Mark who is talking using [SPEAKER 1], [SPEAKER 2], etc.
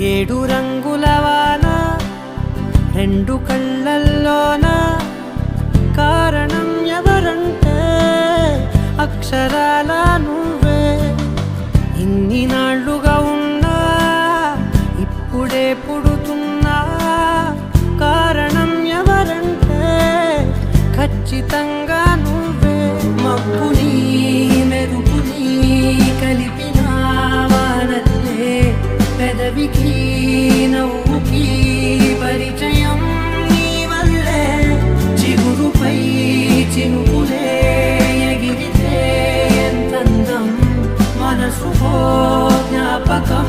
[SPEAKER 1] ఏడు రంగుల వాన రెండు కళ్ళల్లోన కారణం ఎవరంటే అక్షరాల నువ్వే. ఇన్ని నాళ్ళుగా ఉన్నా ఇప్పుడే పుడుతున్నా కారణం ఎవరంటే ఖచ్చితంగా నువ్వే. మబ్బుని మెరుపుని కలిపిన వానల్లే పెదవికి నవ్వుకి పరిచయం నీ వల్లే. చిగురుపై చినుకులే ఎగిరితే ఎంతందం మనసుకో జ్ఞాపకం